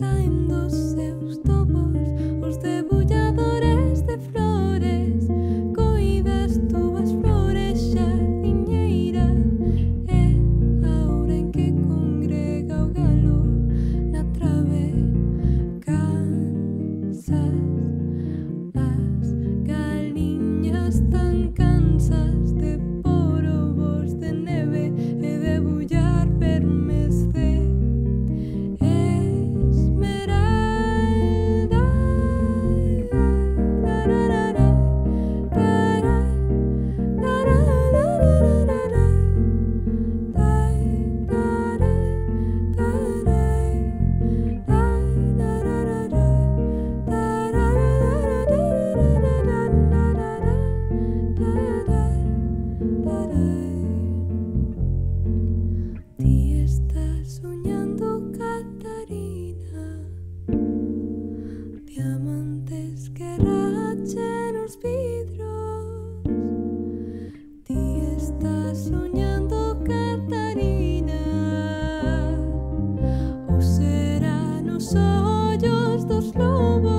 saen dos seus topos, os debulladores de flores. Coidas túas flores, xardiñeira, é a hora en que congrega o galo na trave. Cansas, as galiñas tan cansas de por ovos de neve e debullar vermes de esmeralda. Ti estás soñando, Catarina, diamantes que rachen os vidros. Ti estás soñando, Catarina, ou serán os ollos dos lobos.